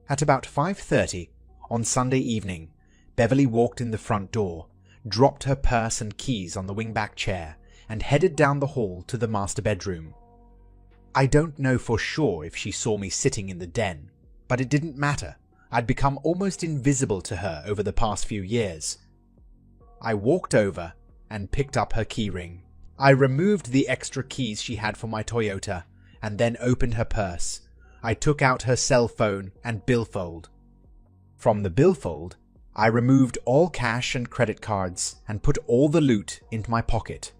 At about 5:30 on Sunday evening, Beverly walked in the front door, dropped her purse and keys on the wingback chair, and headed down the hall to the master bedroom. I don't know for sure if she saw me sitting in the den, but it didn't matter. I'd become almost invisible to her over the past few years. I walked over and picked up her keyring. I removed the extra keys she had for my Toyota and then opened her purse. I took out her cell phone and billfold. From the billfold, I removed all cash and credit cards and put all the loot into my pocket.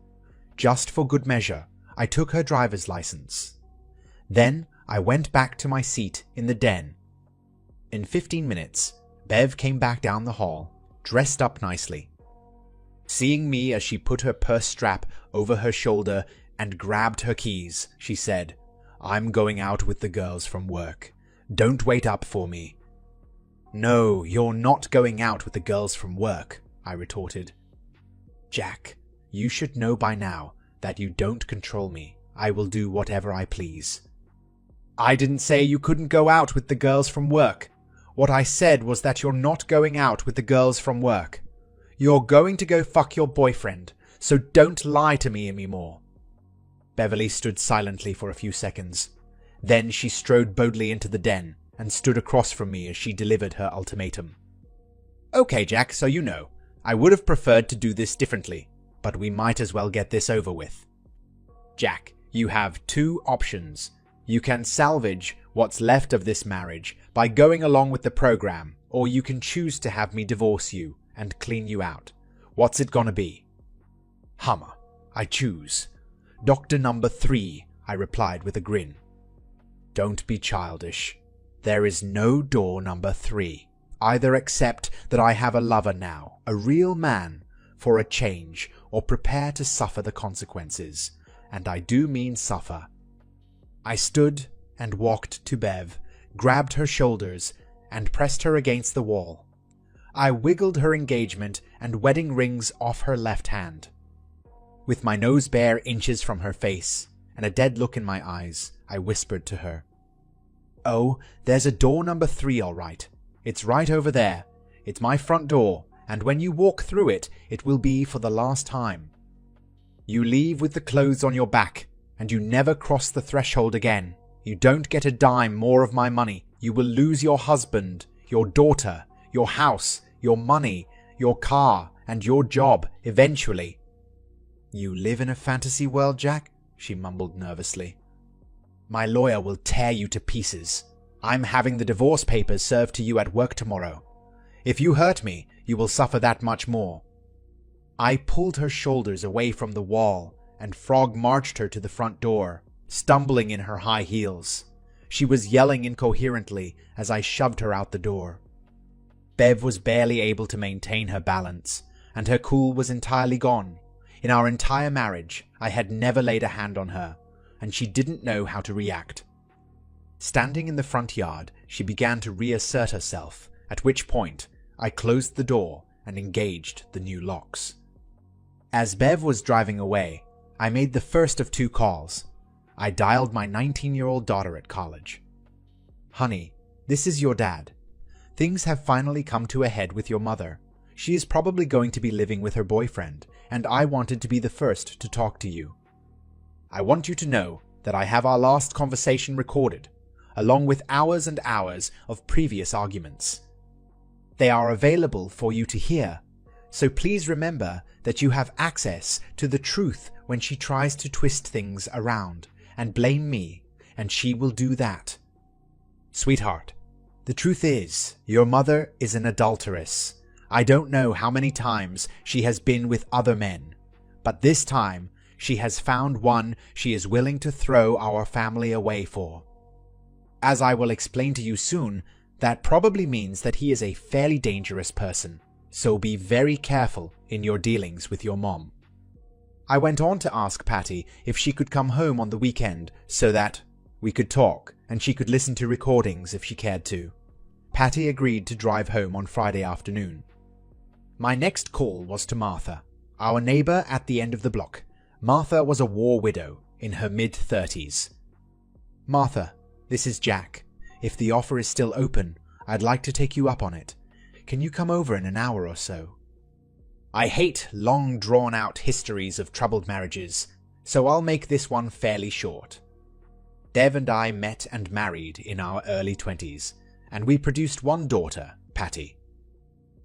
Just for good measure, I took her driver's license. Then I went back to my seat in the den. In 15 minutes, Bev came back down the hall, dressed up nicely. Seeing me as she put her purse strap over her shoulder and grabbed her keys, she said, "I'm going out with the girls from work. Don't wait up for me." "No, you're not going out with the girls from work," I retorted. "Jack, you should know by now that you don't control me. I will do whatever I please." "I didn't say you couldn't go out with the girls from work. What I said was that you're not going out with the girls from work. You're going to go fuck your boyfriend, so don't lie to me anymore." Beverly stood silently for a few seconds. Then she strode boldly into the den and stood across from me as she delivered her ultimatum. "Okay, Jack, so you know, I would have preferred to do this differently, but we might as well get this over with. Jack, you have two options. You can salvage what's left of this marriage by going along with the program, or you can choose to have me divorce you and clean you out. What's it gonna be?" "Hummer, I choose. Doctor number 3, I replied with a grin. "Don't be childish. There is no door number 3. Either accept that I have a lover now, a real man, for a change, or prepare to suffer the consequences. And I do mean suffer." I stood and walked to Bev, grabbed her shoulders, and pressed her against the wall. I wiggled her engagement and wedding rings off her left hand. With my nose bare inches from her face and a dead look in my eyes, I whispered to her, "Oh, there's a door number 3 all right. It's right over there. It's my front door, and when you walk through it, it will be for the last time. You leave with the clothes on your back, and you never cross the threshold again. You don't get a dime more of my money. You will lose your husband, your daughter, your house, your money, your car, and your job eventually." "You live in a fantasy world, Jack?" she mumbled nervously. "My lawyer will tear you to pieces. I'm having the divorce papers served to you at work tomorrow. If you hurt me, you will suffer that much more." I pulled her shoulders away from the wall and frog marched her to the front door, stumbling in her high heels. She was yelling incoherently as I shoved her out the door. Bev was barely able to maintain her balance, and her cool was entirely gone. In our entire marriage, I had never laid a hand on her, and she didn't know how to react. Standing in the front yard, she began to reassert herself, at which point I closed the door and engaged the new locks. As Bev was driving away, I made the first of 2 calls. I dialed my 19-year-old daughter at college. "Honey, this is your dad. Things have finally come to a head with your mother. She is probably going to be living with her boyfriend, and I wanted to be the first to talk to you. I want you to know that I have our last conversation recorded, along with hours and hours of previous arguments. They are available for you to hear, so please remember that you have access to the truth when she tries to twist things around and blame me, and she will do that. Sweetheart, the truth is, your mother is an adulteress. I don't know how many times she has been with other men, but this time she has found one she is willing to throw our family away for. As I will explain to you soon, that probably means that he is a fairly dangerous person, so be very careful in your dealings with your mom." I went on to ask Patty if she could come home on the weekend so that we could talk and she could listen to recordings if she cared to. Patty agreed to drive home on Friday afternoon. My next call was to Martha, our neighbor at the end of the block. Martha was a war widow in her mid-30s. "Martha, this is Jack. If the offer is still open, I'd like to take you up on it. Can you come over in an hour or so?" I hate long drawn-out histories of troubled marriages, so I'll make this one fairly short. Dev and I met and married in our early 20s, and we produced one daughter, Patty.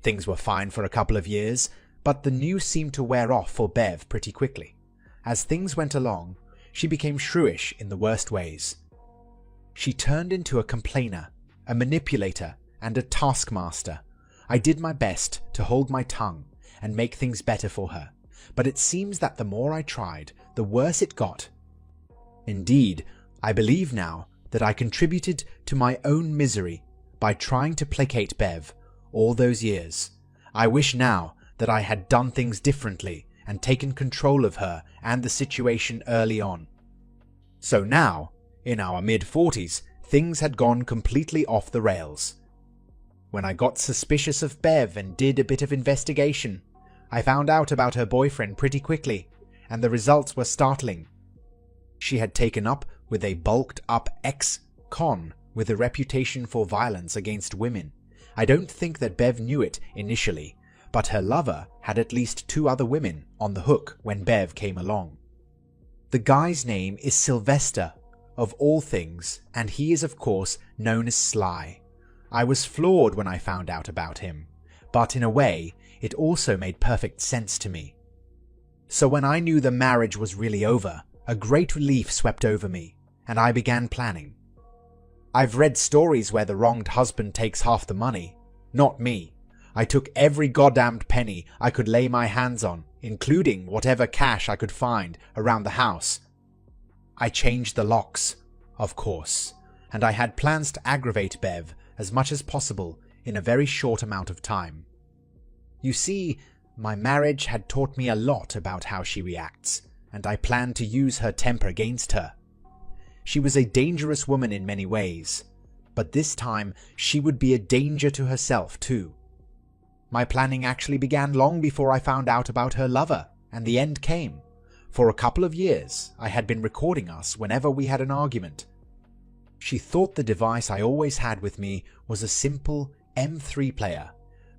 Things were fine for a couple of years, but the news seemed to wear off for Bev pretty quickly. As things went along, she became shrewish in the worst ways. She turned into a complainer, a manipulator, and a taskmaster. I did my best to hold my tongue and make things better for her, but it seems that the more I tried, the worse it got. Indeed, I believe now that I contributed to my own misery by trying to placate Bev all those years. I wish now that I had done things differently and taken control of her and the situation early on. So now, in our mid-40s, things had gone completely off the rails. When I got suspicious of Bev and did a bit of investigation, I found out about her boyfriend pretty quickly, and the results were startling. She had taken up with a bulked-up ex-con with a reputation for violence against women. I don't think that Bev knew it initially, but her lover had at least 2 other women on the hook when Bev came along. The guy's name is Sylvester, of all things, and he is of course known as Sly. I was floored when I found out about him, but in a way, it also made perfect sense to me. So when I knew the marriage was really over, a great relief swept over me, and I began planning. I've read stories where the wronged husband takes half the money. Not me. I took every goddamned penny I could lay my hands on, including whatever cash I could find around the house. I changed the locks, of course, and I had plans to aggravate Bev as much as possible in a very short amount of time. You see, my marriage had taught me a lot about how she reacts, and I planned to use her temper against her. She was a dangerous woman in many ways, but this time she would be a danger to herself too. My planning actually began long before I found out about her lover, and the end came. For a couple of years, I had been recording us whenever we had an argument. She thought the device I always had with me was a simple M3 player,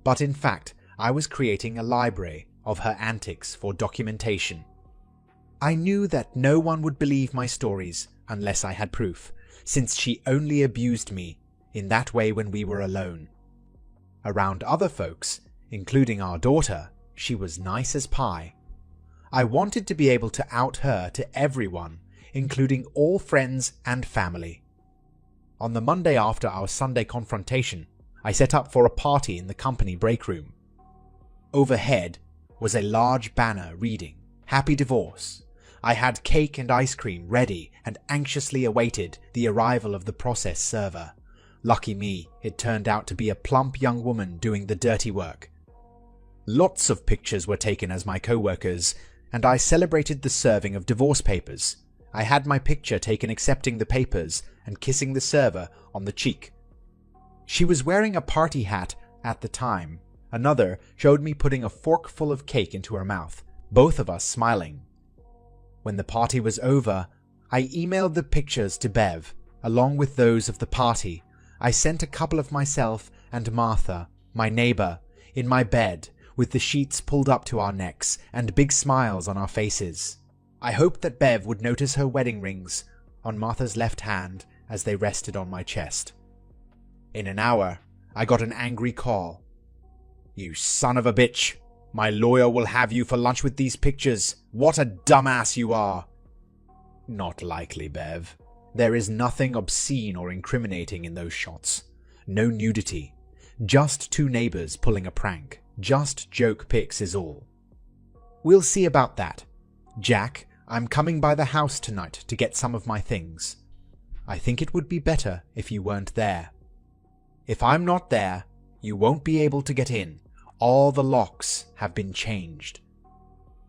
but in fact, I was creating a library of her antics for documentation. I knew that no one would believe my stories unless I had proof, since she only abused me in that way when we were alone. Around other folks, including our daughter, she was nice as pie. I wanted to be able to out her to everyone, including all friends and family. On the Monday after our Sunday confrontation, I set up for a party in the company break room. Overhead was a large banner reading, "Happy Divorce." I had cake and ice cream ready and anxiously awaited the arrival of the process server. Lucky me, it turned out to be a plump young woman doing the dirty work. Lots of pictures were taken as my co-workers, and I celebrated the serving of divorce papers. I had my picture taken accepting the papers and kissing the server on the cheek. She was wearing a party hat at the time. Another showed me putting a fork full of cake into her mouth, both of us smiling. When the party was over, I emailed the pictures to Bev, along with those of the party. I sent a couple of myself and Martha, my neighbor, in my bed, with the sheets pulled up to our necks and big smiles on our faces. I hoped that Bev would notice her wedding rings on Martha's left hand as they rested on my chest. In an hour, I got an angry call. "You son of a bitch! My lawyer will have you for lunch with these pictures. What a dumbass you are!" Not likely, Bev. There is nothing obscene or incriminating in those shots. No nudity. Just 2 neighbors pulling a prank. Just joke pics is all. We'll see about that. Jack, I'm coming by the house tonight to get some of my things. I think it would be better if you weren't there. If I'm not there, you won't be able to get in. All the locks have been changed.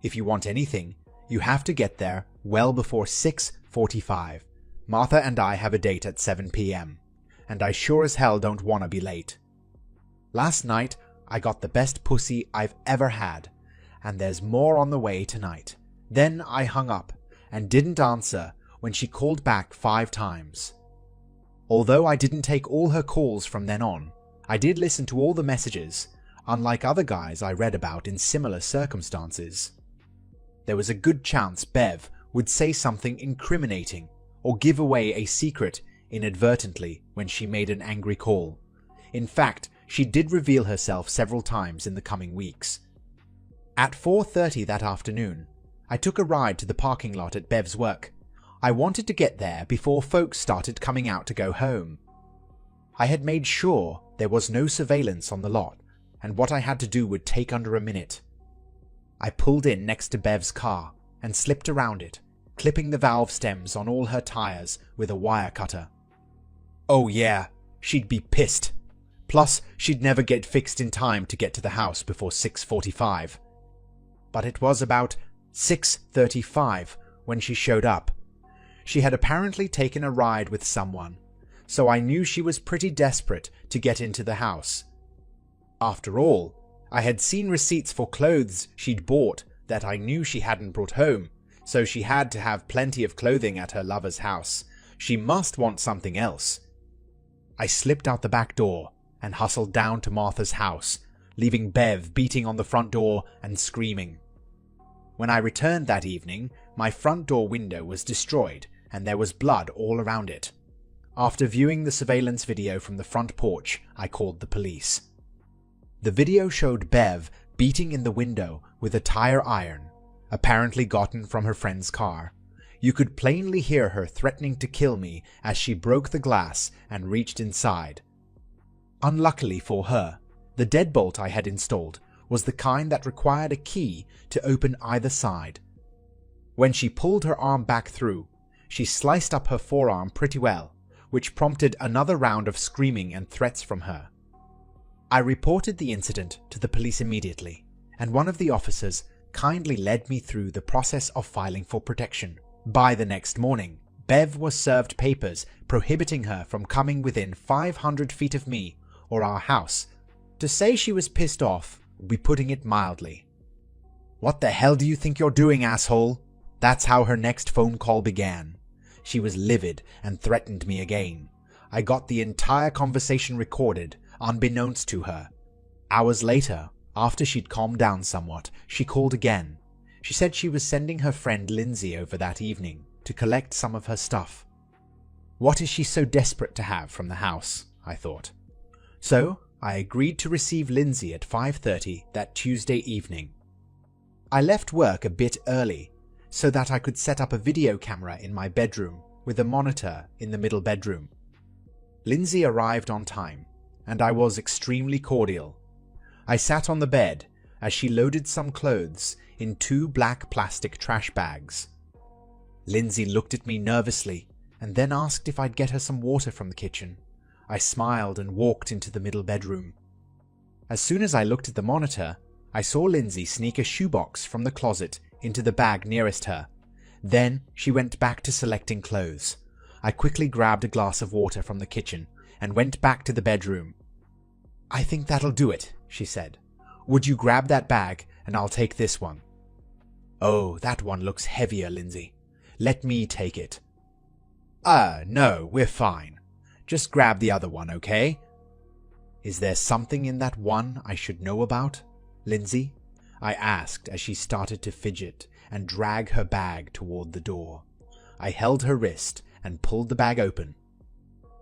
If you want anything, you have to get there well before 6:45. Martha and I have a date at 7 p.m., and I sure as hell don't want to be late. Last night, I got the best pussy I've ever had, and there's more on the way tonight. Then I hung up and didn't answer when she called back 5 times. Although I didn't take all her calls from then on, I did listen to all the messages, unlike other guys I read about in similar circumstances. There was a good chance Bev would say something incriminating or give away a secret inadvertently when she made an angry call. In fact, she did reveal herself several times in the coming weeks. At 4:30 that afternoon, I took a ride to the parking lot at Bev's work. I wanted to get there before folks started coming out to go home. I had made sure there was no surveillance on the lot, and what I had to do would take under a minute. I pulled in next to Bev's car and slipped around it, clipping the valve stems on all her tires with a wire cutter. Oh yeah, she'd be pissed. Plus, she'd never get fixed in time to get to the house before 6:45. But it was about 6:35 when she showed up. She had apparently taken a ride with someone, so I knew she was pretty desperate to get into the house. After all, I had seen receipts for clothes she'd bought that I knew she hadn't brought home, so she had to have plenty of clothing at her lover's house. She must want something else. I slipped out the back door and hustled down to Martha's house, leaving Bev beating on the front door and screaming. When I returned that evening, my front door window was destroyed and there was blood all around it. After viewing the surveillance video from the front porch, I called the police. The video showed Bev beating in the window with a tire iron, apparently gotten from her friend's car. You could plainly hear her threatening to kill me as she broke the glass and reached inside. Unluckily for her, the deadbolt I had installed was the kind that required a key to open either side. When she pulled her arm back through, she sliced up her forearm pretty well, which prompted another round of screaming and threats from her. I reported the incident to the police immediately, and one of the officers kindly led me through the process of filing for protection. By the next morning, Bev was served papers prohibiting her from coming within 500 feet of me or our house. To say she was pissed off would be putting it mildly. "What the hell do you think you're doing, asshole?" That's how her next phone call began. She was livid and threatened me again. I got the entire conversation recorded, unbeknownst to her. Hours later, after she'd calmed down somewhat, she called again. She said she was sending her friend Lindsay over that evening to collect some of her stuff. What is she so desperate to have from the house? I thought. So I agreed to receive Lindsay at 5:30 that Tuesday evening. I left work a bit early so that I could set up a video camera in my bedroom with a monitor in the middle bedroom. Lindsay arrived on time, and I was extremely cordial. I sat on the bed as she loaded some clothes in 2 black plastic trash bags. Lindsay looked at me nervously and then asked if I'd get her some water from the kitchen. I smiled and walked into the middle bedroom. As soon as I looked at the monitor, I saw Lindsay sneak a shoebox from the closet into the bag nearest her. Then she went back to selecting clothes. I quickly grabbed a glass of water from the kitchen and went back to the bedroom. "I think that'll do it," she said. "Would you grab that bag and I'll take this one?" "Oh, that one looks heavier, Lindsay. Let me take it." No, we're fine. Just grab the other one, okay?" "Is there something in that one I should know about, Lindsay?" I asked as she started to fidget and drag her bag toward the door. I held her wrist and pulled the bag open.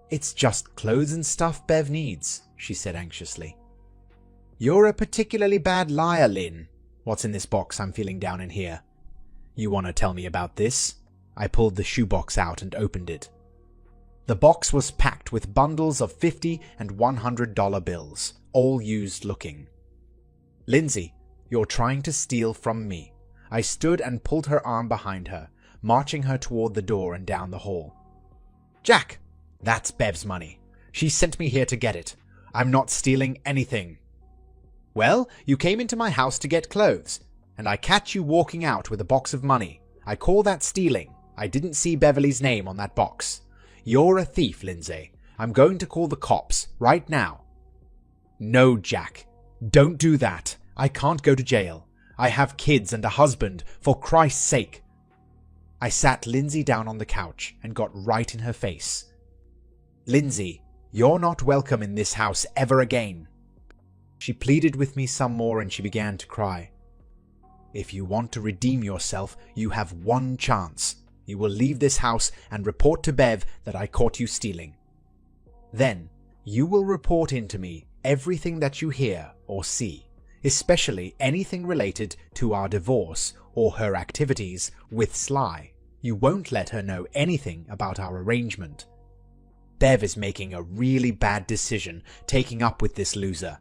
"It's just clothes and stuff Bev needs," she said anxiously. "You're a particularly bad liar, Lynn. What's in this box I'm feeling down in here? You want to tell me about this?" I pulled the shoebox out and opened it. The box was packed with bundles of $50 and $100 bills, all used looking. "Lindsay, you're trying to steal from me." I stood and pulled her arm behind her, marching her toward the door and down the hall. "Jack, that's Bev's money. She sent me here to get it. I'm not stealing anything." "Well, you came into my house to get clothes, and I catch you walking out with a box of money. I call that stealing. I didn't see Beverly's name on that box. You're a thief, Lindsay. I'm going to call the cops right now." "No, Jack. Don't do that. I can't go to jail. I have kids and a husband, for Christ's sake." I sat Lindsay down on the couch and got right in her face. "Lindsay, You're not welcome in this house ever again." She pleaded with me some more and she began to cry. "If you want to redeem yourself, you have one chance. You will leave this house and report to Bev that I caught you stealing. Then, you will report in to me everything that you hear or see, especially anything related to our divorce or her activities with Sly. You won't let her know anything about our arrangement. Bev is making a really bad decision taking up with this loser,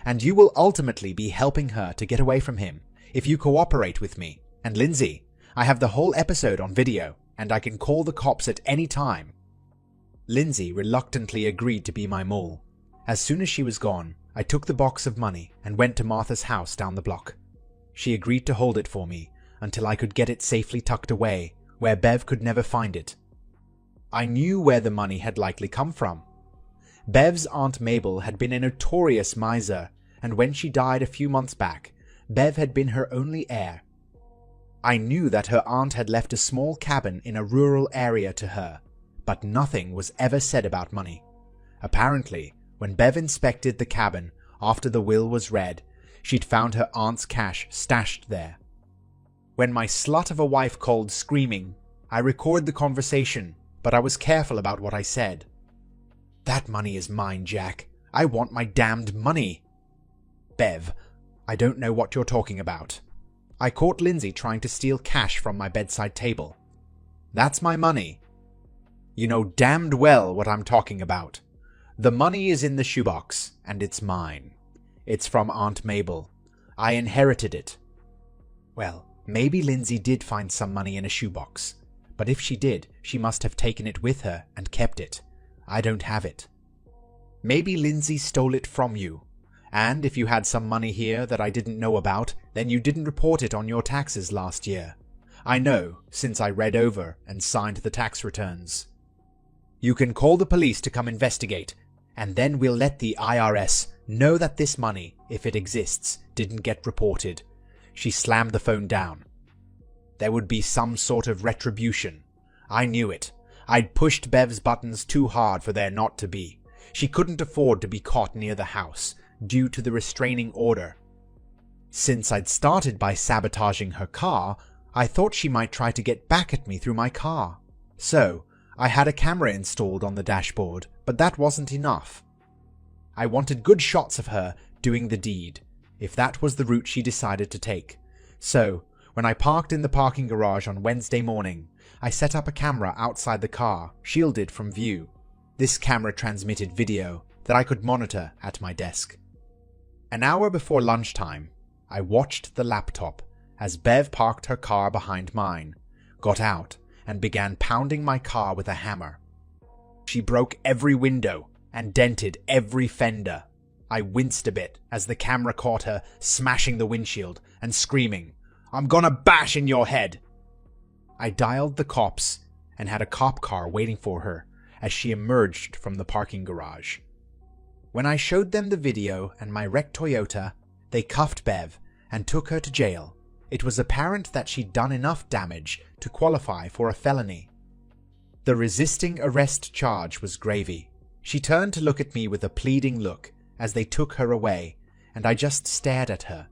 and you will ultimately be helping her to get away from him if you cooperate with me. And Lindsay, I have the whole episode on video, and I can call the cops at any time." Lindsay reluctantly agreed to be my mole. As soon as she was gone, I took the box of money and went to Martha's house down the block. She agreed to hold it for me until I could get it safely tucked away, where Bev could never find it. I knew where the money had likely come from. Bev's Aunt Mabel had been a notorious miser, and when she died a few months back, Bev had been her only heir. I knew that her aunt had left a small cabin in a rural area to her, but nothing was ever said about money. Apparently, when Bev inspected the cabin after the will was read, she'd found her aunt's cash stashed there. When my slut of a wife called screaming, I recorded the conversation, but I was careful about what I said. "That money is mine, Jack. I want my damned money." "Bev, I don't know what you're talking about. I caught Lindsay trying to steal cash from my bedside table. That's my money. You know damned well what I'm talking about. The money is in the shoebox, and it's mine. It's from Aunt Mabel. I inherited it." Well, maybe Lindsay did find some money in a shoebox, but if she did, she must have taken it with her and kept it. I don't have it. Maybe Lindsay stole it from you, and if you had some money here that I didn't know about, then you didn't report it on your taxes last year. I know, since I read over and signed the tax returns. You can call the police to come investigate, and then we'll let the IRS know that this money, if it exists, didn't get reported. She slammed the phone down. There would be some sort of retribution. I knew it. I'd pushed Bev's buttons too hard for there not to be. She couldn't afford to be caught near the house, due to the restraining order. Since I'd started by sabotaging her car, I thought she might try to get back at me through my car. So, I had a camera installed on the dashboard, but that wasn't enough. I wanted good shots of her doing the deed, if that was the route she decided to take. So, when I parked in the parking garage on Wednesday morning, I set up a camera outside the car, shielded from view. This camera transmitted video that I could monitor at my desk. An hour before lunchtime, I watched the laptop as Bev parked her car behind mine, got out, and began pounding my car with a hammer. She broke every window and dented every fender. I winced a bit as the camera caught her smashing the windshield and screaming, "I'm gonna bash in your head!" I dialed the cops and had a cop car waiting for her as she emerged from the parking garage. When I showed them the video and my wrecked Toyota, they cuffed Bev and took her to jail. It was apparent that she'd done enough damage to qualify for a felony. The resisting arrest charge was gravy. She turned to look at me with a pleading look as they took her away, and I just stared at her.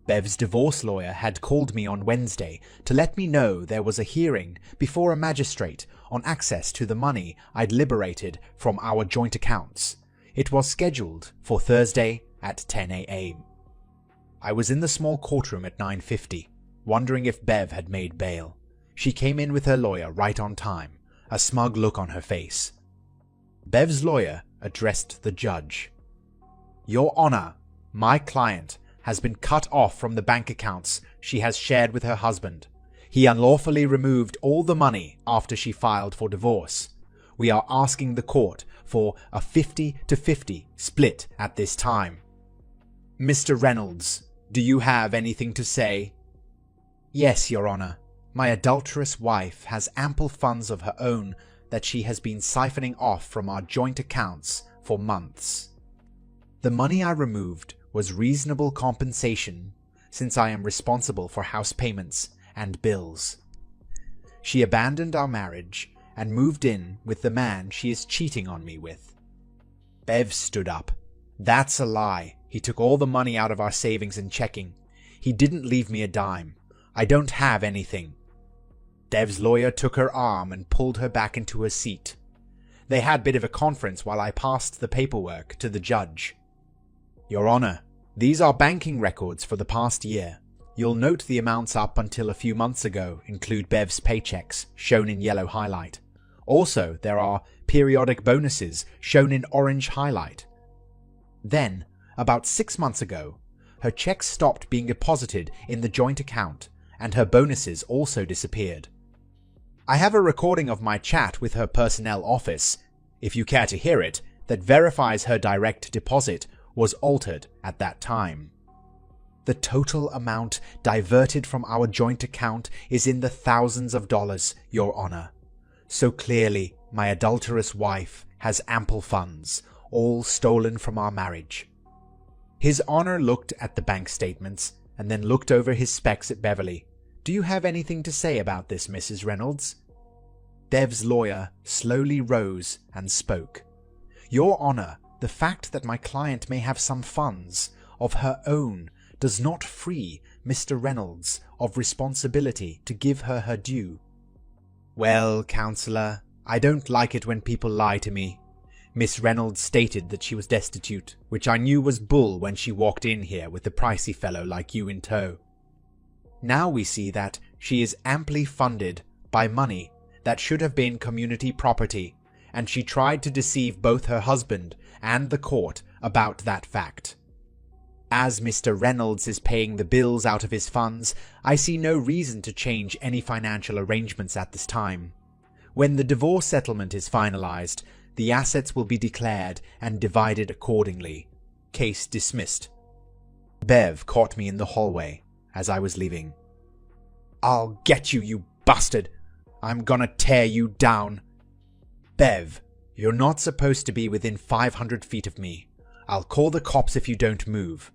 Bev's divorce lawyer had called me on Wednesday to let me know there was a hearing before a magistrate on access to the money I'd liberated from our joint accounts. It was scheduled for Thursday at 10 a.m. I was in the small courtroom at 9:50, wondering if Bev had made bail. She came in with her lawyer right on time, a smug look on her face. Bev's lawyer addressed the judge. "Your Honor, my client has been cut off from the bank accounts she has shared with her husband. He unlawfully removed all the money after she filed for divorce. We are asking the court for a 50-50 split at this time. Mr. Reynolds, do you have anything to say?" "Yes, Your Honor. My adulterous wife has ample funds of her own that she has been siphoning off from our joint accounts for months. The money I removed was reasonable compensation since I am responsible for house payments and bills. She abandoned our marriage and moved in with the man she is cheating on me with. Bev stood up. That's a lie. He took all the money out of our savings and checking. He didn't leave me a dime. I don't have anything. Dev's lawyer took her arm and pulled her back into her seat. They had a bit of a conference while I passed the paperwork to the judge. Your Honor, these are banking records for the past year. You'll note the amounts up until a few months ago include Bev's paychecks, shown in yellow highlight. Also, there are periodic bonuses, shown in orange highlight. Then, about 6 months ago, her checks stopped being deposited in the joint account, and her bonuses also disappeared. I have a recording of my chat with her personnel office, if you care to hear it, that verifies her direct deposit was altered at that time. The total amount diverted from our joint account is in the thousands of dollars, Your Honor. So clearly, my adulterous wife has ample funds, all stolen from our marriage. His Honor looked at the bank statements and then looked over his specs at Beverly. Do you have anything to say about this, Mrs. Reynolds? Bev's lawyer slowly rose and spoke. Your Honor, the fact that my client may have some funds of her own does not free Mr. Reynolds of responsibility to give her her due. Well, Counselor, I don't like it when people lie to me. Miss Reynolds stated that she was destitute, which I knew was bull when she walked in here with a pricey fellow like you in tow. Now we see that she is amply funded by money that should have been community property, and she tried to deceive both her husband and the court about that fact. As Mr. Reynolds is paying the bills out of his funds, I see no reason to change any financial arrangements at this time. When the divorce settlement is finalized, the assets will be declared and divided accordingly. Case dismissed. Bev caught me in the hallway as I was leaving. I'll get you, you bastard! I'm gonna tear you down. Bev, you're not supposed to be within 500 feet of me. I'll call the cops if you don't move.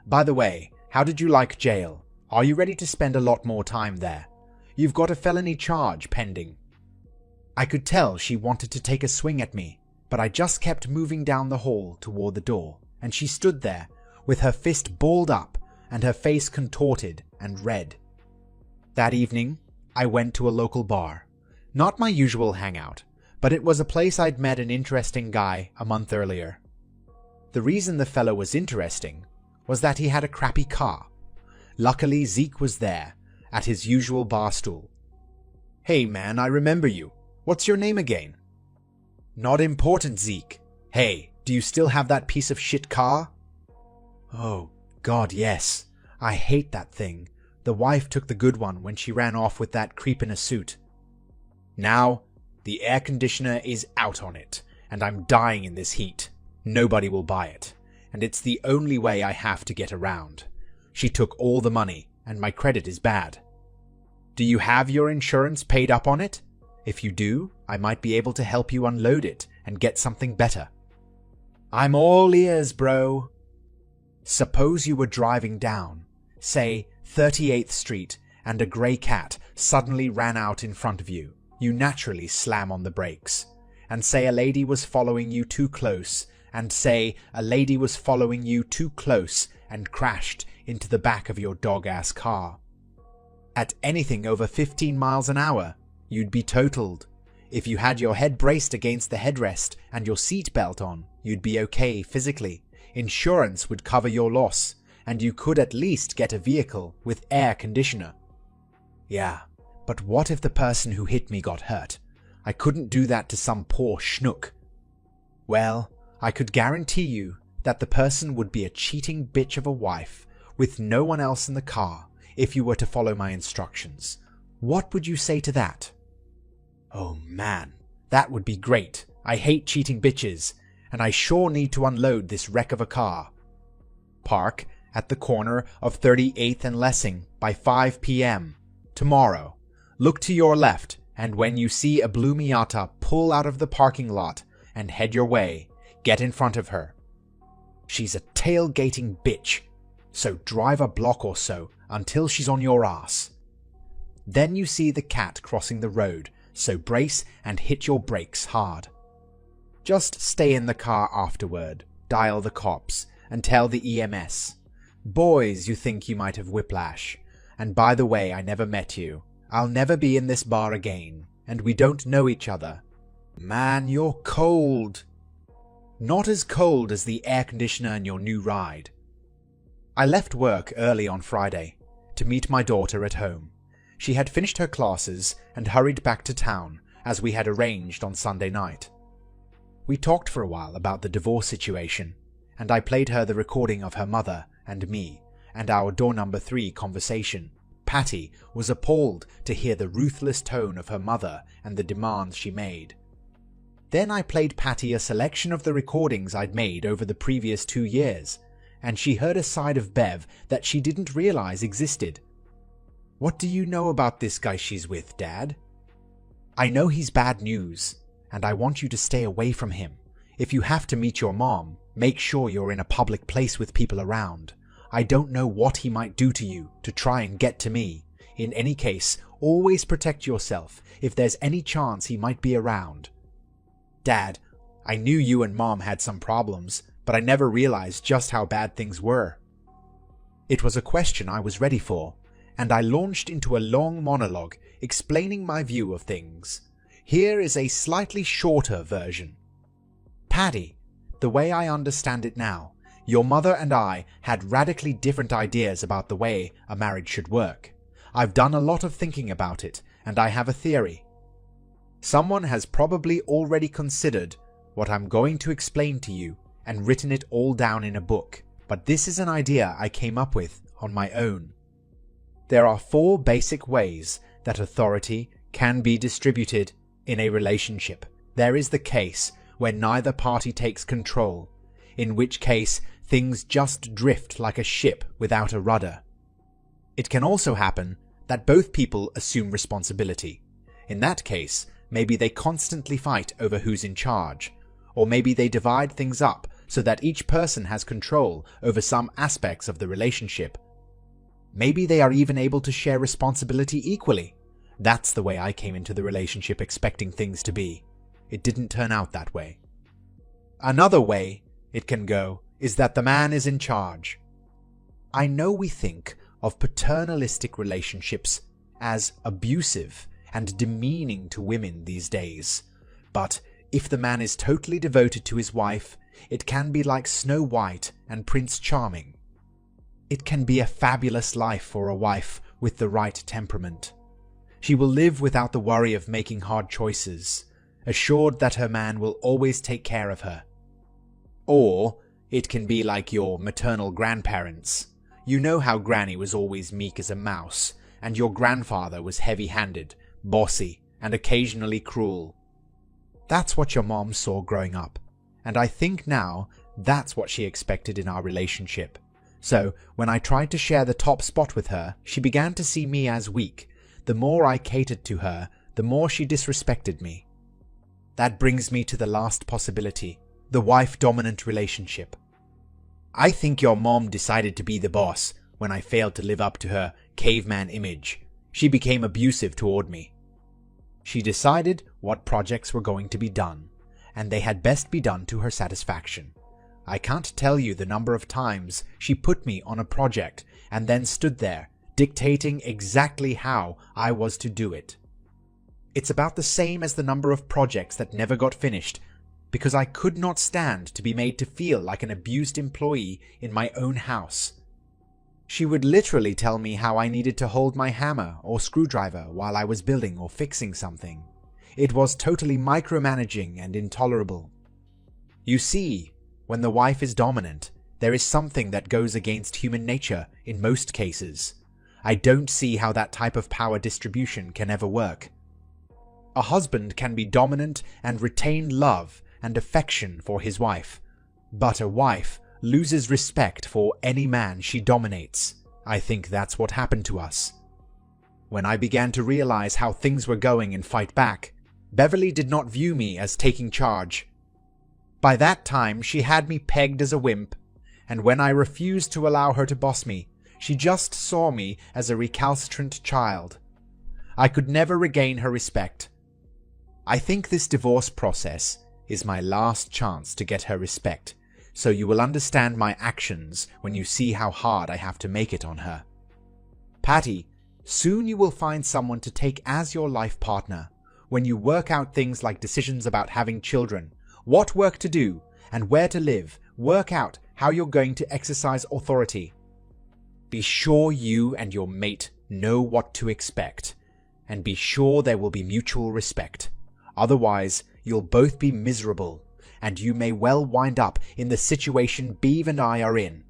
By the way, how did you like jail? Are you ready to spend a lot more time there? You've got a felony charge pending. I could tell she wanted to take a swing at me, but I just kept moving down the hall toward the door, and she stood there with her fist balled up and her face contorted and red. That evening, I went to a local bar. Not my usual hangout, but it was a place I'd met an interesting guy a month earlier. The reason the fellow was interesting was that he had a crappy car. Luckily, Zeke was there, at his usual bar stool. Hey man, I remember you. What's your name again? Not important, Zeke. Hey, do you still have that piece of shit car? Oh, God, yes. I hate that thing. The wife took the good one when she ran off with that creep in a suit. Now, the air conditioner is out on it, and I'm dying in this heat. Nobody will buy it, and it's the only way I have to get around. She took all the money, and my credit is bad. Do you have your insurance paid up on it? If you do, I might be able to help you unload it and get something better. I'm all ears, bro. Suppose you were driving down, say, 38th Street, and a grey cat suddenly ran out in front of you. You naturally slam on the brakes. And say a lady was following you too close, and crashed into the back of your dog-ass car. At anything over 15 miles an hour, you'd be totaled. If you had your head braced against the headrest and your seat belt on, you'd be okay physically. Insurance would cover your loss, and you could at least get a vehicle with air conditioner. Yeah, but what if the person who hit me got hurt? I couldn't do that to some poor schnook. Well, I could guarantee you that the person would be a cheating bitch of a wife with no one else in the car if you were to follow my instructions. What would you say to that? Oh man, that would be great. I hate cheating bitches, and I sure need to unload this wreck of a car. Park at the corner of 38th and Lessing by 5 p.m. tomorrow. Look to your left, and when you see a blue Miata pull out of the parking lot and head your way, get in front of her. She's a tailgating bitch, so drive a block or so until she's on your ass. Then you see the cat crossing the road, so brace and hit your brakes hard. Just stay in the car afterward, dial the cops, and tell the EMS. Boys, you think you might have whiplash. And by the way, I never met you. I'll never be in this bar again, and we don't know each other. Man, you're cold. Not as cold as the air conditioner in your new ride. I left work early on Friday to meet my daughter at home. She had finished her classes and hurried back to town as we had arranged on Sunday night. We talked for a while about the divorce situation, and I played her the recording of her mother and me and our door number 3 conversation. Patty was appalled to hear the ruthless tone of her mother and the demands she made. Then I played Patty a selection of the recordings I'd made over the previous 2 years, and she heard a side of Bev that she didn't realize existed. What do you know about this guy she's with, Dad? I know he's bad news, and I want you to stay away from him. If you have to meet your mom, make sure you're in a public place with people around. I don't know what he might do to you to try and get to me. In any case, always protect yourself if there's any chance he might be around. Dad, I knew you and Mom had some problems, but I never realized just how bad things were. It was a question I was ready for, and I launched into a long monologue explaining my view of things. Here is a slightly shorter version. Paddy, the way I understand it now, your mother and I had radically different ideas about the way a marriage should work. I've done a lot of thinking about it, and I have a theory. Someone has probably already considered what I'm going to explain to you and written it all down in a book, but this is an idea I came up with on my own. There are 4 basic ways that authority can be distributed in a relationship. There is the case where neither party takes control, in which case things just drift like a ship without a rudder. It can also happen that both people assume responsibility. In that case, maybe they constantly fight over who's in charge, or maybe they divide things up so that each person has control over some aspects of the relationship. Maybe they are even able to share responsibility equally. That's the way I came into the relationship expecting things to be. It didn't turn out that way. Another way it can go is that the man is in charge. I know we think of paternalistic relationships as abusive and demeaning to women these days, but if the man is totally devoted to his wife, it can be like Snow White and Prince Charming. It can be a fabulous life for a wife with the right temperament. She will live without the worry of making hard choices, assured that her man will always take care of her. Or it can be like your maternal grandparents. You know how Granny was always meek as a mouse, and your grandfather was heavy-handed, bossy, and occasionally cruel. That's what your mom saw growing up, and I think now that's what she expected in our relationship. So, when I tried to share the top spot with her, she began to see me as weak. The more I catered to her, the more she disrespected me. That brings me to the last possibility, the wife-dominant relationship. I think your mom decided to be the boss when I failed to live up to her caveman image. She became abusive toward me. She decided what projects were going to be done, and they had best be done to her satisfaction. I can't tell you the number of times she put me on a project and then stood there, dictating exactly how I was to do it. It's about the same as the number of projects that never got finished, because I could not stand to be made to feel like an abused employee in my own house. She would literally tell me how I needed to hold my hammer or screwdriver while I was building or fixing something. It was totally micromanaging and intolerable. You see, when the wife is dominant, there is something that goes against human nature in most cases. I don't see how that type of power distribution can ever work. A husband can be dominant and retain love and affection for his wife, but a wife loses respect for any man she dominates. I think that's what happened to us. When I began to realize how things were going and fight back, Beverly did not view me as taking charge. By that time, she had me pegged as a wimp, and when I refused to allow her to boss me, she just saw me as a recalcitrant child. I could never regain her respect. I think this divorce process is my last chance to get her respect, so you will understand my actions when you see how hard I have to make it on her. Patty, soon you will find someone to take as your life partner. When you work out things like decisions about having children, what work to do, and where to live, work out how you're going to exercise authority. Be sure you and your mate know what to expect, and be sure there will be mutual respect. Otherwise, you'll both be miserable, and you may well wind up in the situation Beeve and I are in.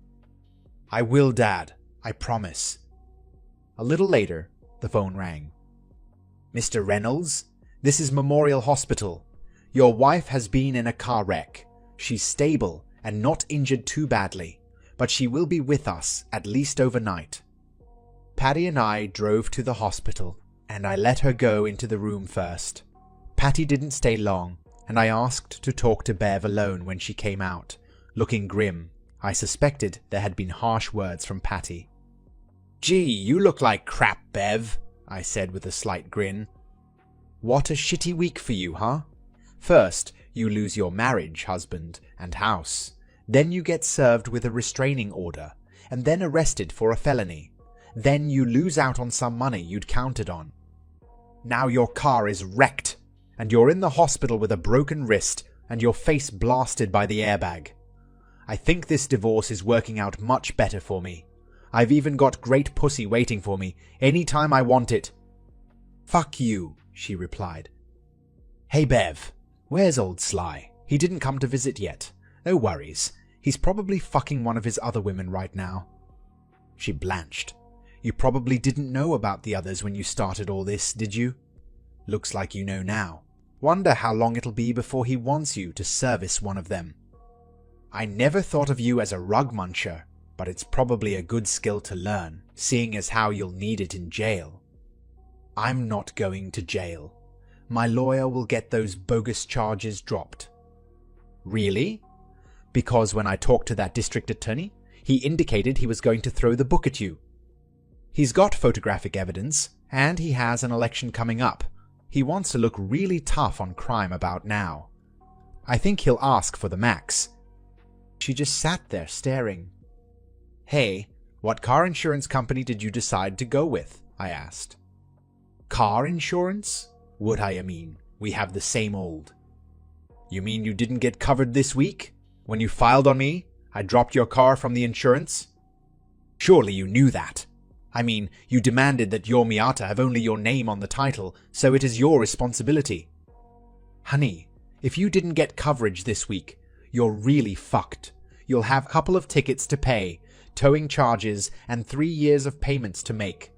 I will, Dad. I promise. A little later, the phone rang. Mr. Reynolds, this is Memorial Hospital. Your wife has been in a car wreck. She's stable and not injured too badly, but she will be with us at least overnight. Patty and I drove to the hospital, and I let her go into the room first. Patty didn't stay long, and I asked to talk to Bev alone when she came out, looking grim. I suspected there had been harsh words from Patty. "Gee, you look like crap, Bev," I said with a slight grin. "What a shitty week for you, huh? First, you lose your marriage, husband, and house. Then you get served with a restraining order, and then arrested for a felony. Then you lose out on some money you'd counted on. Now your car is wrecked, and you're in the hospital with a broken wrist and your face blasted by the airbag. I think this divorce is working out much better for me. I've even got great pussy waiting for me any time I want it." "Fuck you," she replied. "Hey Bev, where's old Sly? He didn't come to visit yet. No worries. He's probably fucking one of his other women right now." She blanched. "You probably didn't know about the others when you started all this, did you? Looks like you know now. Wonder how long it'll be before he wants you to service one of them. I never thought of you as a rug muncher, but it's probably a good skill to learn, seeing as how you'll need it in jail." "I'm not going to jail. My lawyer will get those bogus charges dropped." "Really?" "Because when I talked to that district attorney, he indicated he was going to throw the book at you. He's got photographic evidence, and he has an election coming up. He wants to look really tough on crime about now. I think he'll ask for the max." She just sat there staring. "Hey, what car insurance company did you decide to go with?" I asked. "Car insurance? Would I mean? We have the same old." "You mean you didn't get covered this week? When you filed on me, I dropped your car from the insurance? Surely you knew that. I mean, you demanded that your Miata have only your name on the title, so it is your responsibility." "Honey, if you didn't get coverage this week, you're really fucked. You'll have a couple of tickets to pay, towing charges, and 3 years of payments to make.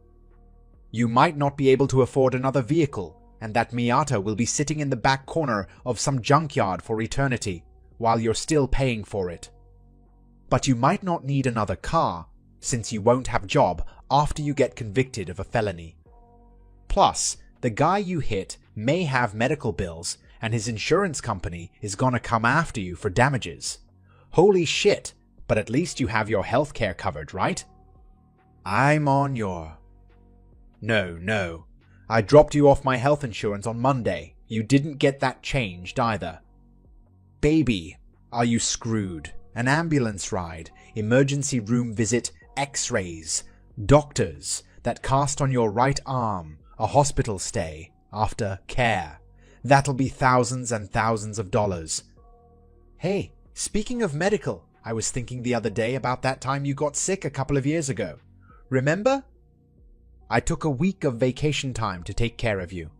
You might not be able to afford another vehicle, and that Miata will be sitting in the back corner of some junkyard for eternity, while you're still paying for it. But you might not need another car, since you won't have a job after you get convicted of a felony. Plus, the guy you hit may have medical bills, and his insurance company is gonna come after you for damages. Holy shit, but at least you have your health care covered, right?" "I'm on your..." No. I dropped you off my health insurance on Monday. You didn't get that changed either." "Baby, are you screwed? An ambulance ride, emergency room visit, x-rays, doctors, that cast on your right arm, a hospital stay, after care. That'll be thousands and thousands of dollars." "Hey, speaking of medical, I was thinking the other day about that time you got sick a couple of years ago. Remember? I took a week of vacation time to take care of you.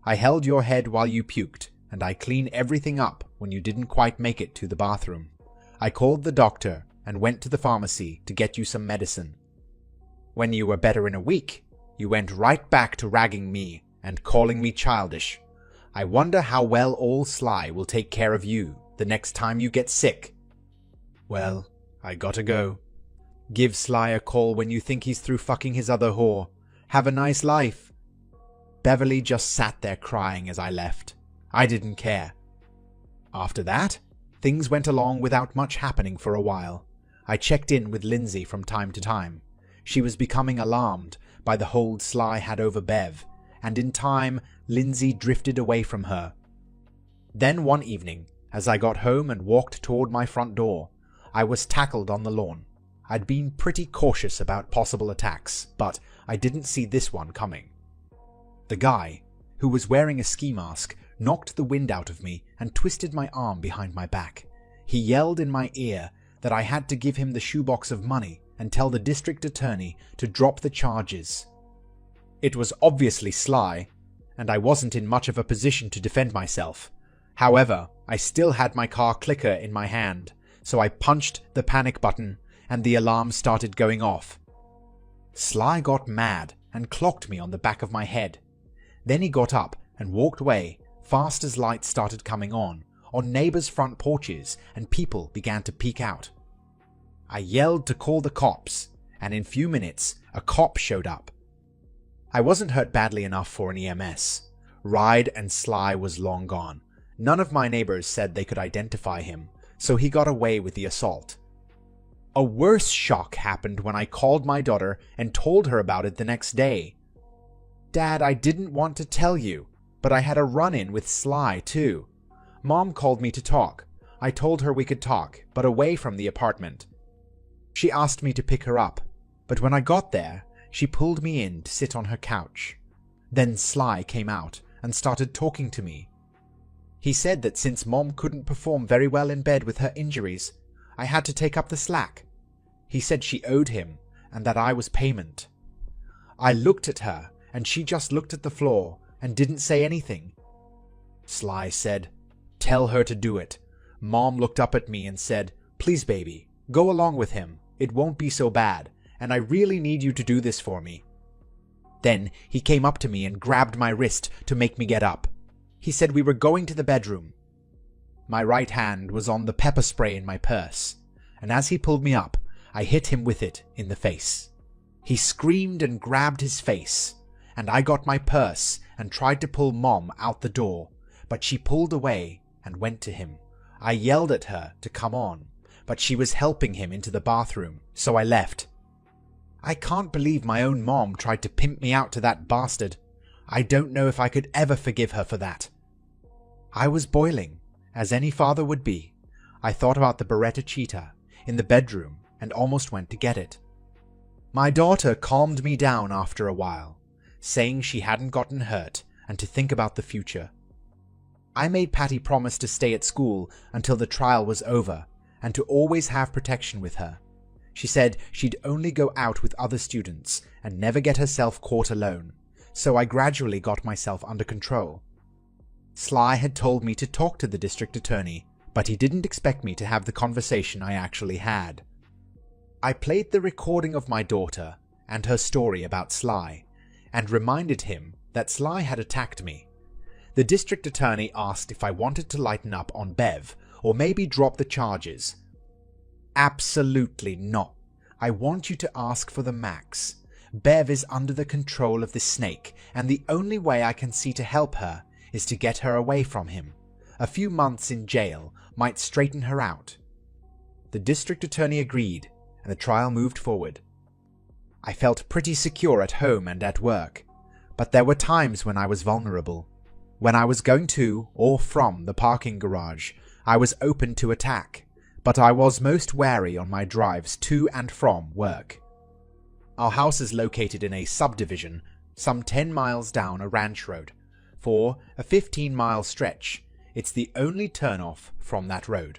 I held your head while you puked, and I cleaned everything up when you didn't quite make it to the bathroom. I called the doctor and went to the pharmacy to get you some medicine. When you were better in a week, you went right back to ragging me and calling me childish. I wonder how well old Sly will take care of you the next time you get sick." "Well, I gotta go. Give Sly a call when you think he's through fucking his other whore. Have a nice life." Beverly just sat there crying as I left. I didn't care. After that, things went along without much happening for a while. I checked in with Lindsay from time to time. She was becoming alarmed by the hold Sly had over Bev, and in time, Lindsay drifted away from her. Then one evening, As I got home and walked toward my front door, I was tackled on the lawn. I'd been pretty cautious about possible attacks, but I didn't see this one coming. The guy, who was wearing a ski mask, knocked the wind out of me and twisted my arm behind my back. He yelled in my ear that I had to give him the shoebox of money and tell the district attorney to drop the charges. It was obviously Sly, and I wasn't in much of a position to defend myself. However, I still had my car clicker in my hand, so I punched the panic button and the alarm started going off. Sly got mad and clocked me on the back of my head. Then he got up and walked away fast as lights started coming on neighbors' front porches and people began to peek out. I yelled to call the cops, and in a few minutes a cop showed up. I wasn't hurt badly enough for an EMS. Ride and Sly was long gone. None of my neighbors said they could identify him, so he got away with the assault. A worse shock happened when I called my daughter and told her about it the next day. "Dad, I didn't want to tell you, but I had a run-in with Sly too. Mom called me to talk. I told her we could talk, but away from the apartment. She asked me to pick her up, but when I got there, she pulled me in to sit on her couch. Then Sly came out and started talking to me. He said that since Mom couldn't perform very well in bed with her injuries, I had to take up the slack. He said she owed him and that I was payment. I looked at her and she just looked at the floor and didn't say anything. Sly said, 'Tell her to do it.' Mom looked up at me and said, 'Please baby, go along with him. It won't be so bad, and I really need you to do this for me.' Then he came up to me and grabbed my wrist to make me get up. He said we were going to the bedroom. My right hand was on the pepper spray in my purse, and as he pulled me up, I hit him with it in the face. He screamed and grabbed his face, and I got my purse and tried to pull Mom out the door, but she pulled away and went to him. I yelled at her to come on, but she was helping him into the bathroom, so I left. I can't believe my own mom tried to pimp me out to that bastard. I don't know if I could ever forgive her for that. I was boiling, as any father would be. I thought about the Beretta cheetah in the bedroom and almost went to get it. My daughter calmed me down after a while, saying she hadn't gotten hurt and to think about the future. I made Patty promise to stay at school until the trial was over and to always have protection with her. She said she'd only go out with other students and never get herself caught alone, so I gradually got myself under control. Sly had told me to talk to the district attorney, but he didn't expect me to have the conversation I actually had. I played the recording of my daughter and her story about Sly, and reminded him that Sly had attacked me. The district attorney asked if I wanted to lighten up on Bev, or maybe drop the charges. Absolutely not. I want you to ask for the max. Bev is under the control of this snake, and the only way I can see to help her is to get her away from him. A few months in jail might straighten her out. The district attorney agreed, and the trial moved forward. I felt pretty secure at home and at work, but there were times when I was vulnerable. When I was going to or from the parking garage, I was open to attack, but I was most wary on my drives to and from work. Our house is located in a subdivision some 10 miles down a ranch road. For a 15-mile stretch, it's the only turnoff from that road.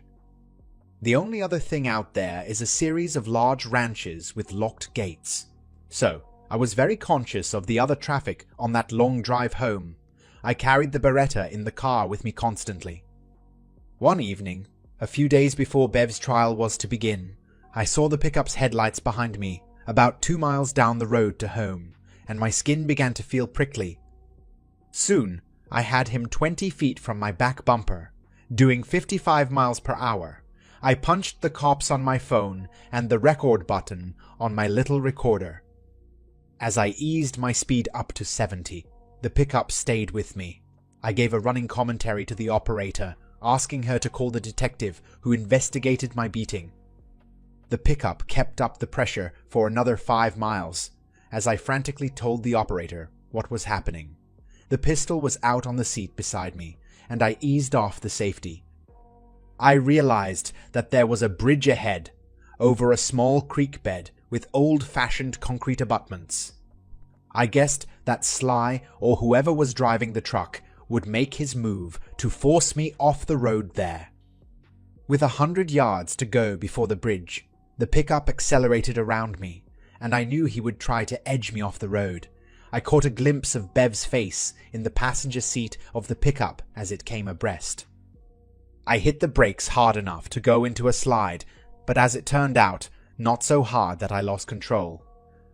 The only other thing out there is a series of large ranches with locked gates. So, I was very conscious of the other traffic on that long drive home. I carried the Beretta in the car with me constantly. One evening, a few days before Bev's trial was to begin, I saw the pickup's headlights behind me, about 2 miles down the road to home, and my skin began to feel prickly. Soon, I had him 20 feet from my back bumper, doing 55 miles per hour. I punched the cops on my phone and the record button on my little recorder. As I eased my speed up to 70, the pickup stayed with me. I gave a running commentary to the operator, asking her to call the detective who investigated my beating. The pickup kept up the pressure for another 5 miles, as I frantically told the operator what was happening. The pistol was out on the seat beside me, and I eased off the safety. I realized that there was a bridge ahead, over a small creek bed with old-fashioned concrete abutments. I guessed that Sly, or whoever was driving the truck, would make his move to force me off the road there. With 100 yards to go before the bridge, the pickup accelerated around me, and I knew he would try to edge me off the road. I caught a glimpse of Bev's face in the passenger seat of the pickup as it came abreast. I hit the brakes hard enough to go into a slide, but as it turned out, not so hard that I lost control.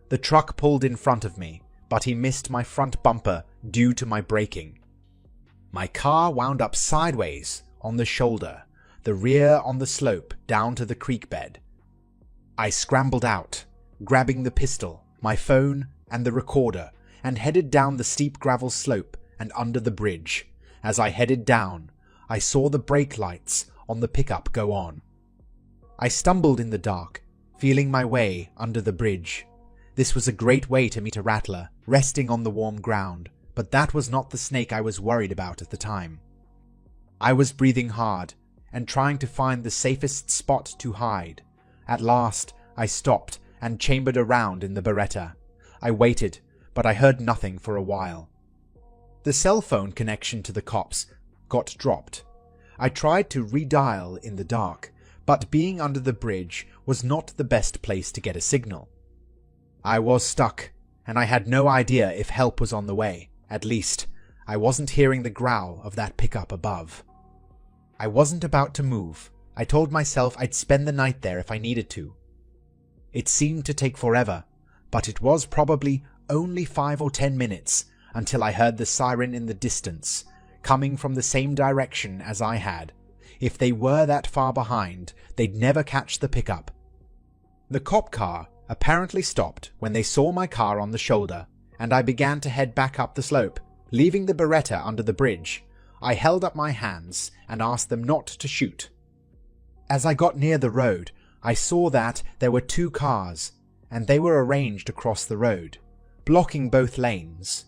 The truck pulled in front of me, but he missed my front bumper due to my braking. My car wound up sideways on the shoulder, the rear on the slope down to the creek bed. I scrambled out, grabbing the pistol, my phone, and the recorder, and headed down the steep gravel slope and under the bridge. As I headed down, I saw the brake lights on the pickup go on. I stumbled in the dark, feeling my way under the bridge. This was a great way to meet a rattler, resting on the warm ground, but that was not the snake I was worried about at the time. I was breathing hard and trying to find the safest spot to hide. At last, I stopped and chambered around in the Beretta. I waited, but I heard nothing for a while. The cell phone connection to the cops got dropped. I tried to redial in the dark, but being under the bridge was not the best place to get a signal. I was stuck, and I had no idea if help was on the way. At least, I wasn't hearing the growl of that pickup above. I wasn't about to move. I told myself I'd spend the night there if I needed to. It seemed to take forever, but it was probably only 5 or 10 minutes until I heard the siren in the distance, coming from the same direction as I had. If they were that far behind, they'd never catch the pickup. The cop car apparently stopped when they saw my car on the shoulder, and I began to head back up the slope, leaving the Beretta under the bridge. I held up my hands and asked them not to shoot. As I got near the road, I saw that there were 2 cars, and they were arranged across the road, blocking both lanes.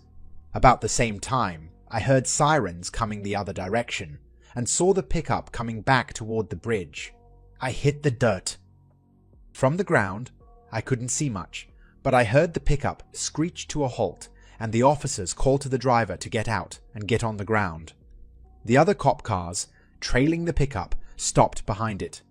About the same time, I heard sirens coming the other direction, and saw the pickup coming back toward the bridge. I hit the dirt. From the ground, I couldn't see much, but I heard the pickup screech to a halt, and the officers call to the driver to get out and get on the ground. The other cop cars, trailing the pickup, stopped behind it.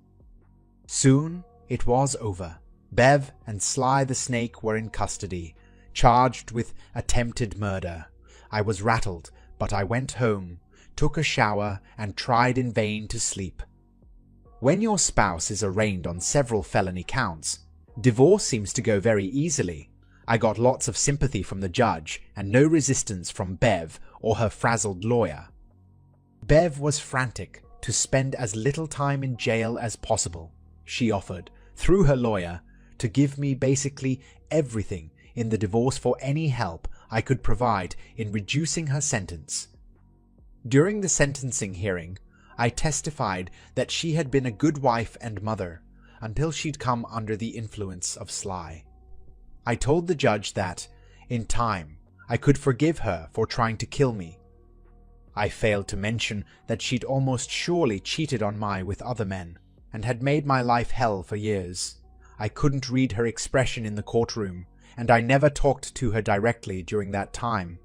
Soon it was over. Bev and Sly the Snake were in custody, charged with attempted murder. I was rattled, but I went home, took a shower, and tried in vain to sleep. When your spouse is arraigned on several felony counts, divorce seems to go very easily. I got lots of sympathy from the judge and no resistance from Bev or her frazzled lawyer. Bev was frantic to spend as little time in jail as possible. She offered, through her lawyer, to give me basically everything in the divorce for any help I could provide in reducing her sentence. During the sentencing hearing, I testified that she had been a good wife and mother until she'd come under the influence of Sly. I told the judge that, in time, I could forgive her for trying to kill me. I failed to mention that she'd almost surely cheated on me with other men, and had made my life hell for years. I couldn't read her expression in the courtroom, and I never talked to her directly during that time.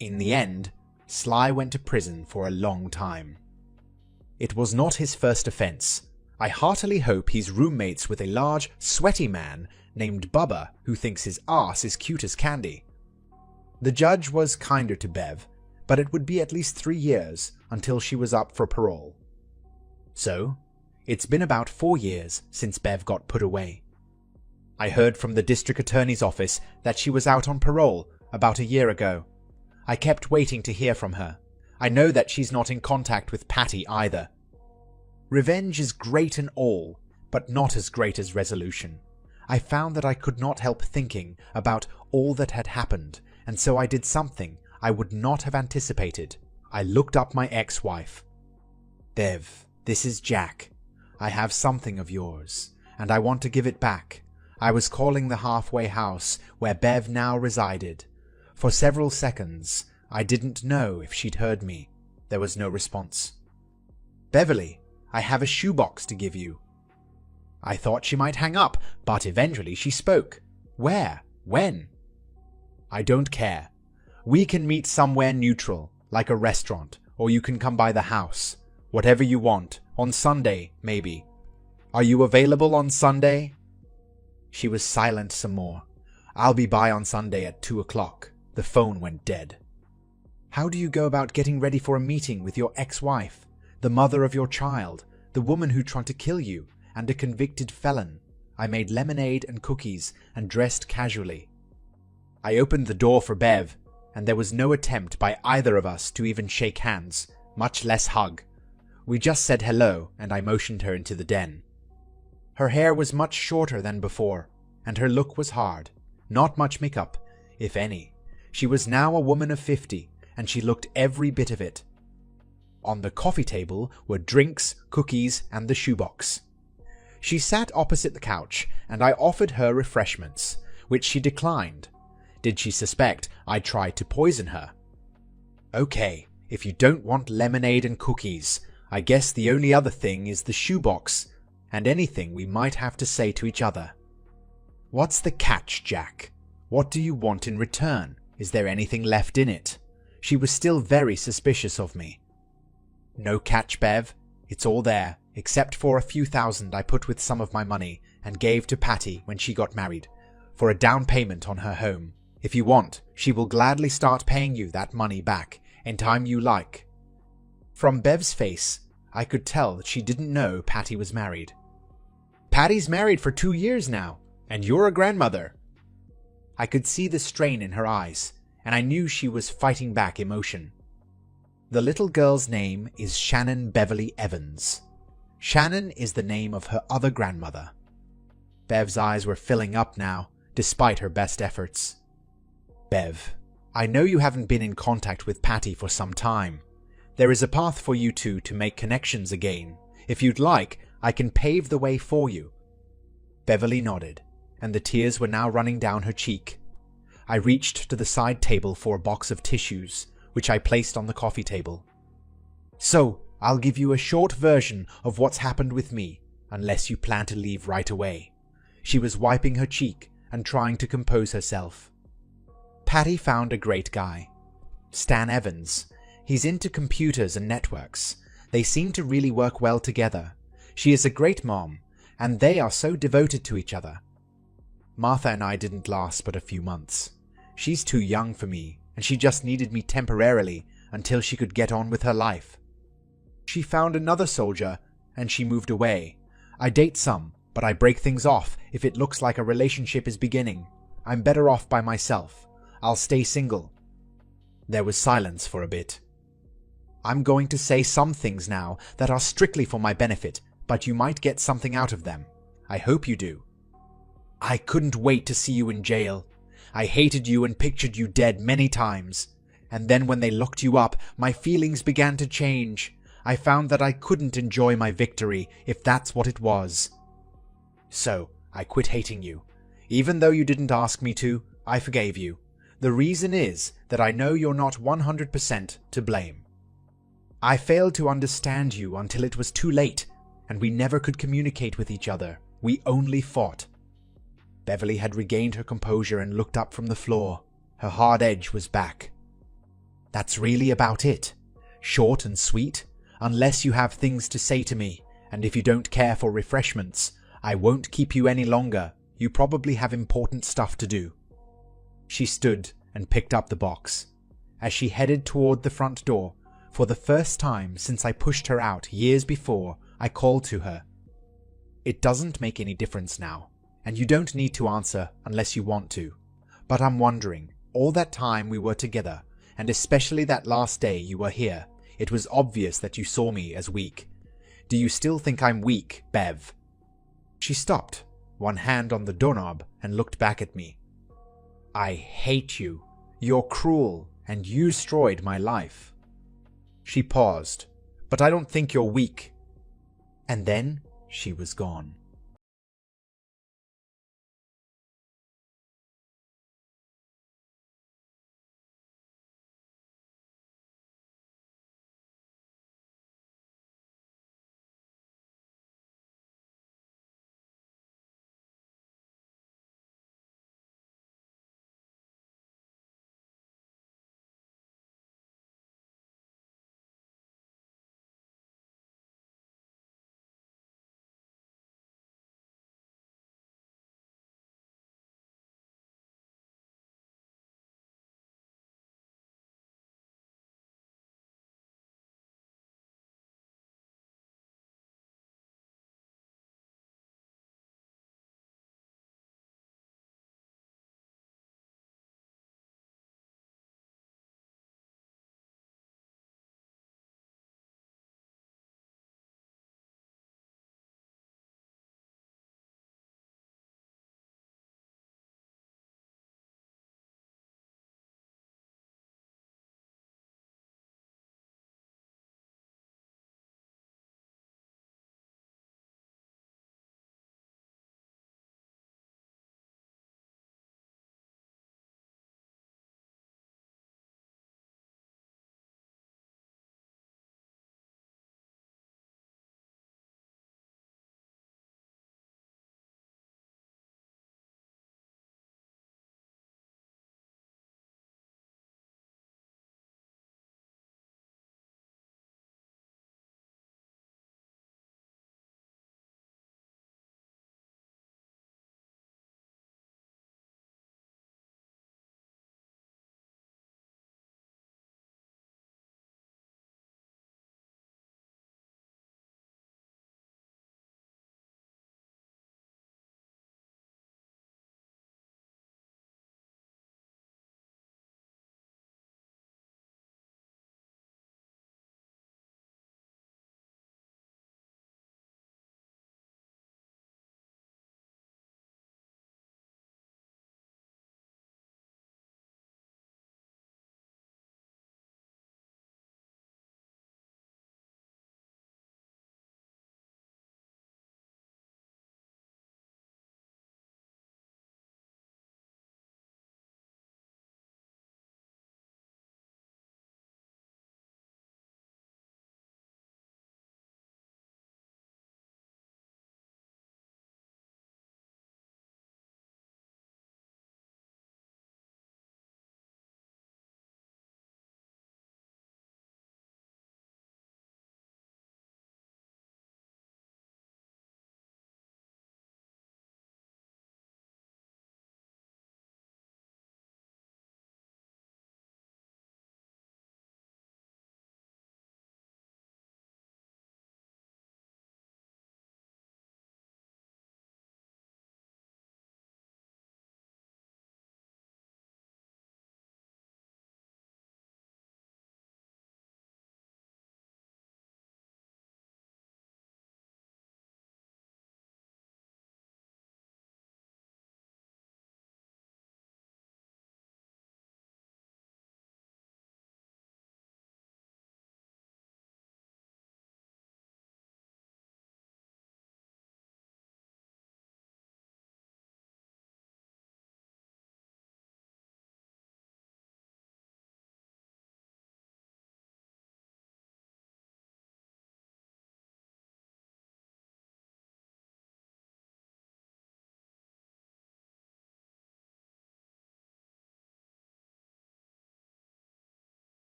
In the end, Sly went to prison for a long time. It was not his first offense. I heartily hope he's roommates with a large, sweaty man named Bubba who thinks his arse is cute as candy. The judge was kinder to Bev, but it would be at least 3 years until she was up for parole. So, it's been about 4 years since Bev got put away. I heard from the district attorney's office that she was out on parole about a year ago. I kept waiting to hear from her. I know that she's not in contact with Patty either. Revenge is great and all, but not as great as resolution. I found that I could not help thinking about all that had happened, and so I did something I would not have anticipated. I looked up my ex-wife. Bev, this is Jack. I have something of yours, and I want to give it back. I was calling the halfway house where Bev now resided. For several seconds, I didn't know if she'd heard me. There was no response. Beverly, I have a shoebox to give you." I thought she might hang up, but eventually she spoke. "Where? When?" "I don't care. We can meet somewhere neutral, like a restaurant, or you can come by the house. Whatever you want. On Sunday, maybe. Are you available on Sunday?" She was silent some more. "I'll be by on Sunday at 2 o'clock. The phone went dead. "How do you go about getting ready for a meeting with your ex-wife, the mother of your child, the woman who tried to kill you, and a convicted felon?" I made lemonade and cookies and dressed casually. I opened the door for Bev, and there was no attempt by either of us to even shake hands, much less hug. We just said hello, and I motioned her into the den. Her hair was much shorter than before, and her look was hard. Not much makeup, if any. She was now a woman of 50, and she looked every bit of it. On the coffee table were drinks, cookies, and the shoebox. She sat opposite the couch, and I offered her refreshments, which she declined. Did she suspect I tried to poison her? "Okay, if you don't want lemonade and cookies, I guess the only other thing is the shoebox, and anything we might have to say to each other." "What's the catch, Jack? What do you want in return? Is there anything left in it?" She was still very suspicious of me. "No catch, Bev. It's all there, except for a few thousand I put with some of my money and gave to Patty when she got married, for a down payment on her home. If you want, she will gladly start paying you that money back in time you like." From Bev's face, I could tell that she didn't know Patty was married. "Patty's married for 2 years now, and you're a grandmother." I could see the strain in her eyes, and I knew she was fighting back emotion. "The little girl's name is Shannon Beverly Evans. Shannon is the name of her other grandmother." Bev's eyes were filling up now, despite her best efforts. "Bev, I know you haven't been in contact with Patty for some time. There is a path for you two to make connections again. If you'd like, I can pave the way for you." Beverly nodded, and the tears were now running down her cheek. I reached to the side table for a box of tissues, which I placed on the coffee table. "So, I'll give you a short version of what's happened with me, unless you plan to leave right away." She was wiping her cheek and trying to compose herself. "Patty found a great guy. Stan Evans. He's into computers and networks. They seem to really work well together. She is a great mom, and they are so devoted to each other. Martha and I didn't last but a few months. She's too young for me, and she just needed me temporarily until she could get on with her life. She found another soldier, and she moved away. I date some, but I break things off if it looks like a relationship is beginning. I'm better off by myself. I'll stay single." There was silence for a bit. "I'm going to say some things now that are strictly for my benefit, but you might get something out of them. I hope you do. I couldn't wait to see you in jail. I hated you and pictured you dead many times. And then when they locked you up, my feelings began to change. I found that I couldn't enjoy my victory, if that's what it was. So, I quit hating you. Even though you didn't ask me to, I forgave you. The reason is that I know you're not 100% to blame. I failed to understand you until it was too late, and we never could communicate with each other. We only fought." Beverly had regained her composure and looked up from the floor. Her hard edge was back. "That's really about it. Short and sweet. Unless you have things to say to me, and if you don't care for refreshments, I won't keep you any longer. You probably have important stuff to do." She stood and picked up the box. As she headed toward the front door, for the first time since I pushed her out years before, I called to her. "It doesn't make any difference now, and you don't need to answer unless you want to. But I'm wondering, all that time we were together, and especially that last day you were here, it was obvious that you saw me as weak. Do you still think I'm weak, Bev?" She stopped, one hand on the doorknob, and looked back at me. "I hate you. You're cruel, and you destroyed my life." She paused. "But I don't think you're weak." And then she was gone.